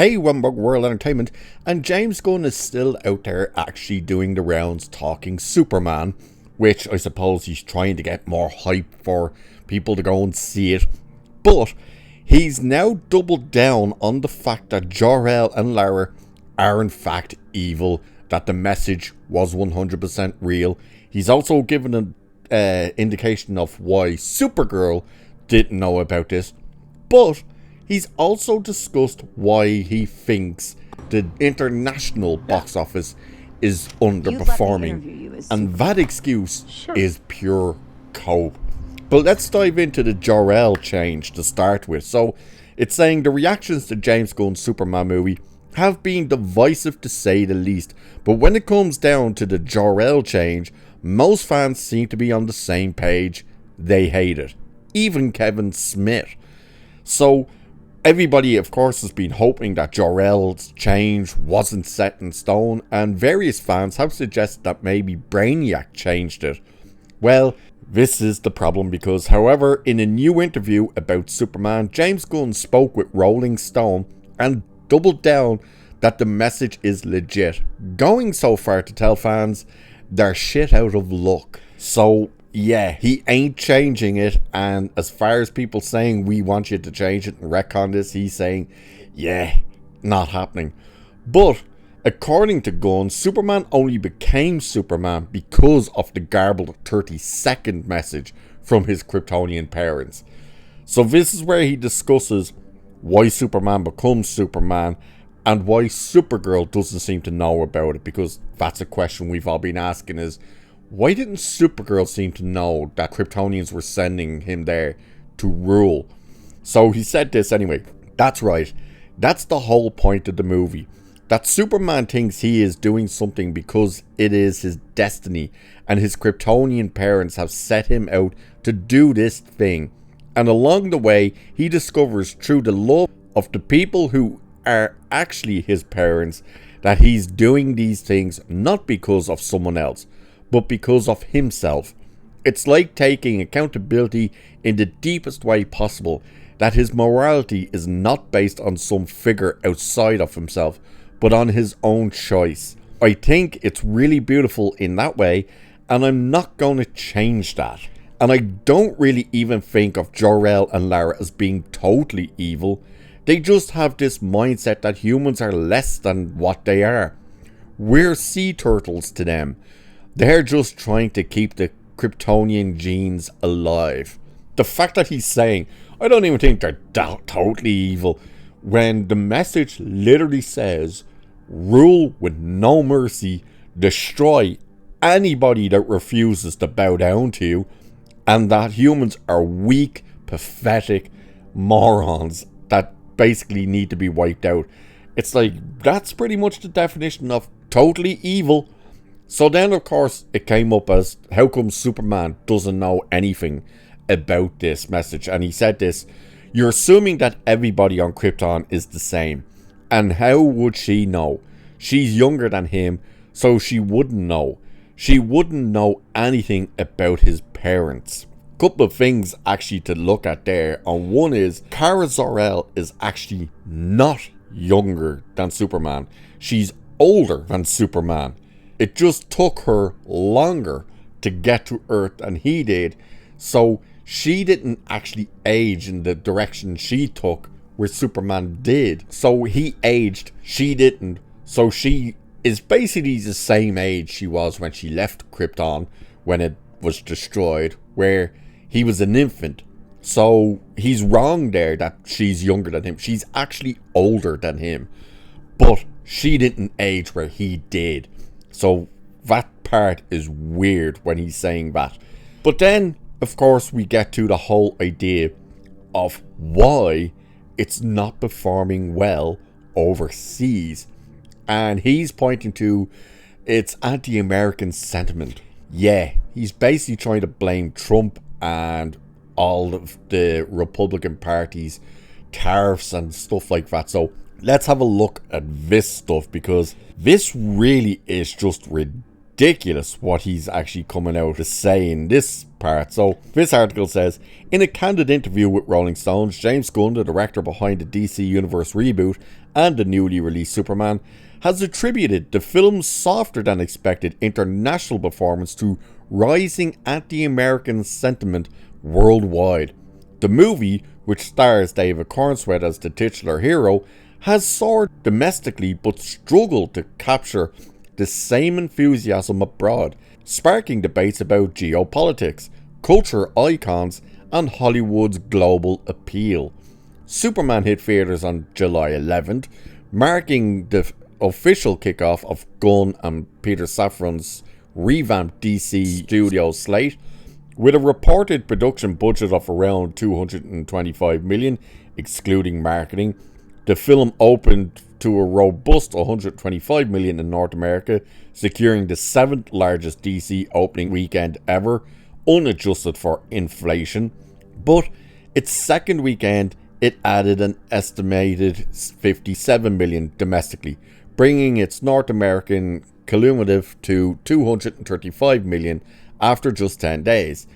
Hey, Rumburg World Entertainment, and James Gunn is still out there actually doing the rounds talking Superman, which I suppose he's trying to get more hype for people to go and see it. But he's now doubled down on the fact that Jor-El and Lara are in fact evil, that the message was 100% real. He's also given an indication of why Supergirl didn't know about this, but he's also discussed why he thinks the international box office is underperforming, and that excuse is pure cope. But let's dive into the Jor-El change to start with. So it's saying the reactions to James Gunn's Superman movie have been divisive to say the least, but when it comes down to the Jor-El change, most fans seem to be on the same page. They hate it, even Kevin Smith. So everybody, of course, has been hoping that Jor-El's change wasn't set in stone, and various fans have suggested that maybe Brainiac changed it. Well, this is the problem because, however, in a new interview about Superman, James Gunn spoke with Rolling Stone and doubled down that the message is legit, going so far to tell fans they're shit out of luck. So yeah, he ain't changing it, and as far as people saying we want you to change it and retcon this, he's saying, yeah, not happening. But according to Gunn, Superman only became Superman because of the garbled 30-second message from his Kryptonian parents. So this is where he discusses why Superman becomes Superman and why Supergirl doesn't seem to know about it, because that's a question we've all been asking is, why didn't Supergirl seem to know that Kryptonians were sending him there to rule? So he said this anyway. That's right. That's the whole point of the movie. That Superman thinks he is doing something because it is his destiny, and his Kryptonian parents have set him out to do this thing. And along the way, he discovers through the love of the people who are actually his parents that he's doing these things not because of someone else, but because of himself. It's like taking accountability in the deepest way possible, that his morality is not based on some figure outside of himself, but on his own choice. I think it's really beautiful in that way, and I'm not going to change that. And I don't really even think of Jor-El and Lara as being totally evil. They just have this mindset that humans are less than what they are. We're sea turtles to them. They're just trying to keep the Kryptonian genes alive. The fact that he's saying, I don't even think they're totally evil, when the message literally says, rule with no mercy, destroy anybody that refuses to bow down to you, and that humans are weak, pathetic morons that basically need to be wiped out. It's like, that's pretty much the definition of totally evil. So then, of course, it came up as, how come Superman doesn't know anything about this message? And he said this, you're assuming that everybody on Krypton is the same. And how would she know? She's younger than him, so she wouldn't know. She wouldn't know anything about his parents. Couple of things actually to look at there. And one is, Kara Zor-El is actually not younger than Superman. She's older than Superman. It just took her longer to get to Earth than he did. So she didn't actually age in the direction she took where Superman did. So he aged, she didn't. So she is basically the same age she was when she left Krypton, when it was destroyed, where he was an infant. So he's wrong there that she's younger than him. She's actually older than him. But she didn't age where he did. So that part is weird when he's saying that. But then, of course, we get to the whole idea of why it's not performing well overseas. And he's pointing to its anti-American sentiment. Yeah, he's basically trying to blame Trump and all of the Republican Party's tariffs and stuff like that. So let's have a look at this stuff, because this really is just ridiculous. ridiculous what he's actually coming out to say in this part. So this article says, in a candid interview with Rolling Stones, James Gunn, the director behind the DC Universe reboot and the newly released Superman, has attributed the film's softer than expected international performance to rising anti-American sentiment worldwide. The movie, which stars David Cornswet as the titular hero, has soared domestically but struggled to capture the same enthusiasm abroad, sparking debates about geopolitics, culture icons, and Hollywood's global appeal. Superman hit theaters on July 11th, marking the official kickoff of Gunn and Peter Safran's revamped DC Studios slate. With a reported production budget of around $225 million, excluding marketing, the film opened to a robust $125 million in North America, securing the 7th largest DC opening weekend ever, unadjusted for inflation. But its second weekend, it added an estimated $57 million domestically, bringing its North American cumulative to $235 million after just 10 days.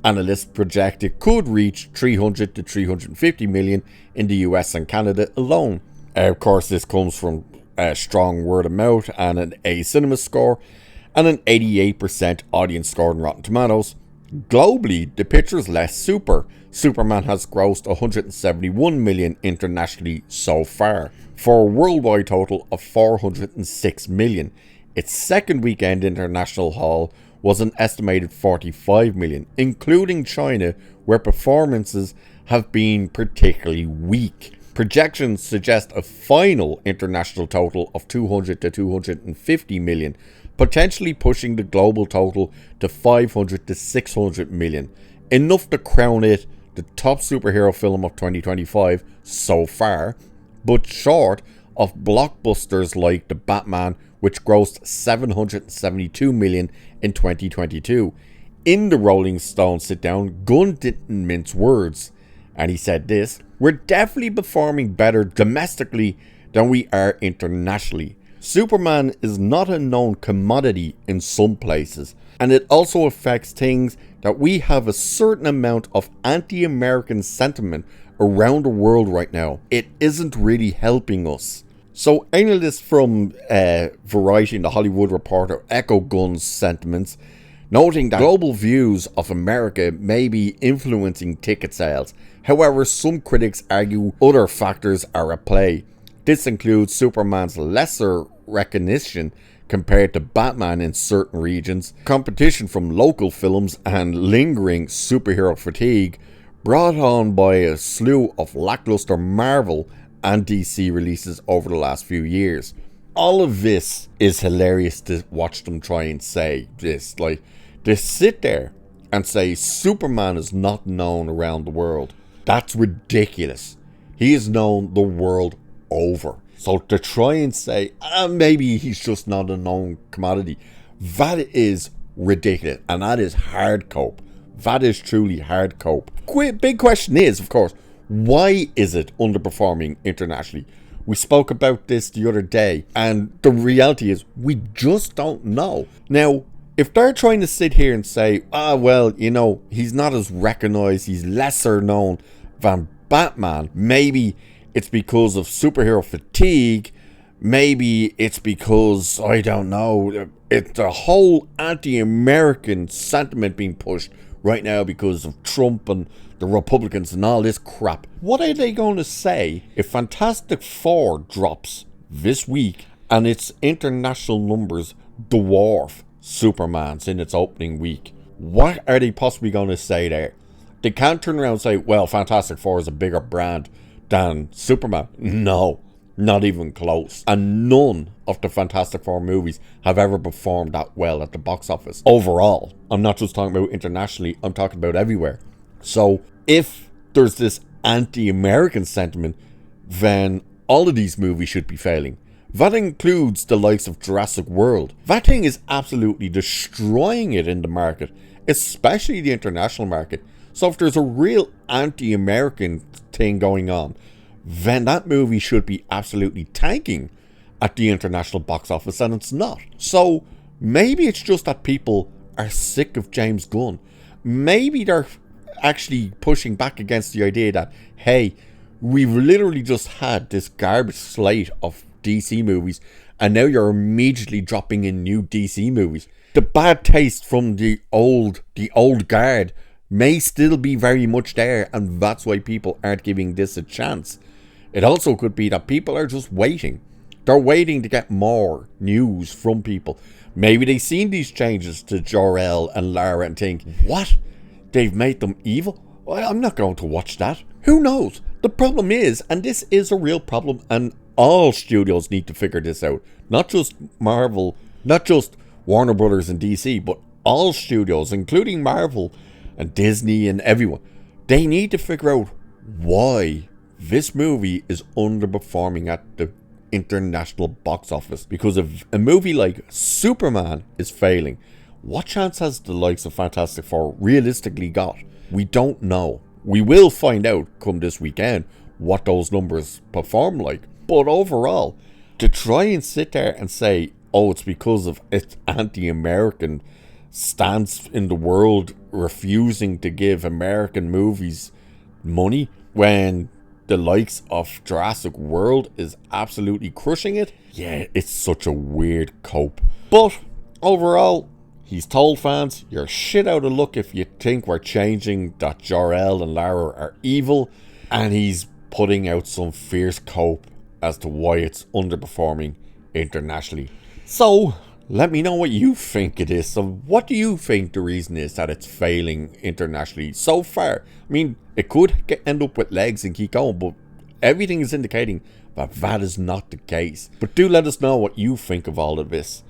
Analysts project it could reach $300 to $350 million in the US and Canada alone. Of course, this comes from a strong word of mouth and an A cinema score and an 88% audience score on Rotten Tomatoes. Globally, the picture is less super. Superman has grossed $171 million internationally so far, for a worldwide total of $406 million. Its second weekend international haul was an estimated $45 million, including China, where performances have been particularly weak. Projections suggest a final international total of $200 to $250 million, potentially pushing the global total to $500 to $600 million, enough to crown it the top superhero film of 2025 so far, but short of blockbusters like The Batman, which grossed $772 million in 2022. In the Rolling Stone sit-down, Gunn didn't mince words, and he said this: "We're definitely performing better domestically than we are internationally. Superman is not a known commodity in some places, and it also affects things that we have a certain amount of anti-American sentiment around the world right now. It isn't really helping us." So analysts from Variety and The Hollywood Reporter echo Gunn's sentiments, noting that global views of America may be influencing ticket sales. However, some critics argue other factors are at play. This includes Superman's lesser recognition compared to Batman in certain regions, competition from local films, and lingering superhero fatigue brought on by a slew of lackluster Marvel and DC releases over the last few years. All of this is hilarious to watch them try and say this. Like, they sit there and say Superman is not known around the world. That's ridiculous. He is known the world over. So to try and say, maybe he's just not a known commodity, that is ridiculous. And that is hard cope. That is truly hard cope. Big question is, of course, why is it underperforming internationally? We spoke about this the other day, and the reality is we just don't know. Now, if they're trying to sit here and say, well, you know, he's not as recognized, he's lesser known than Batman, maybe it's because of superhero fatigue, maybe it's because, I don't know, it's the whole anti-American sentiment being pushed right now because of Trump and the Republicans and all this crap. What are they going to say if Fantastic Four drops this week and its international numbers dwarf Superman's in its opening week? What are they possibly going to say there? They can't turn around and say, well, Fantastic Four is a bigger brand than Superman. No, not even close. And none of the Fantastic Four movies have ever performed that well at the box office. Overall, I'm not just talking about internationally, I'm talking about everywhere. So if there's this anti-American sentiment, then all of these movies should be failing. That includes the likes of Jurassic World. That thing is absolutely destroying it in the market, especially the international market. So if there's a real anti-American thing going on, then that movie should be absolutely tanking at the international box office, and it's not. So Maybe it's just that people are sick of James Gunn. Maybe they're actually pushing back against the idea that, hey, we've literally just had this garbage slate of DC movies, and now you're immediately dropping in new DC movies. The bad taste from the old guard may still be very much there, and that's why people aren't giving this a chance. It also could be that people are just waiting. They're waiting to get more news from people. Maybe they've seen these changes to Jor-El and Lara and think, what? They've made them evil? Well, I'm not going to watch that. Who knows? The problem is, and this is a real problem, and all studios need to figure this out. Not just Marvel, not just Warner Brothers and DC, but all studios, including Marvel and Disney and everyone. They need to figure out why this movie is underperforming at the international box office. Because if a movie like Superman is failing, what chance has the likes of Fantastic Four realistically got? We don't know. We will find out come this weekend what those numbers perform like. But overall, to try and sit there and say, oh, it's because of its anti-American stance in the world refusing to give American movies money when the likes of Jurassic World is absolutely crushing it. Yeah, it's such a weird cope. But overall, he's told fans, you're shit out of luck if you think we're changing that Jor-El and Lara are evil. And he's putting out some fierce cope as to why it's underperforming internationally. So, let me know what you think it is. So, what do you think the reason is that it's failing internationally so far? I mean, it could end up with legs and keep going, but everything is indicating that that is not the case. But do let us know what you think of all of this.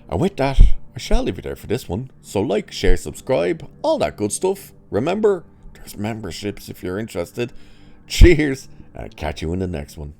And with that, I shall leave it there for this one. So like, share, subscribe, all that good stuff. Remember, there's memberships if you're interested. Cheers, and I'll catch you in the next one.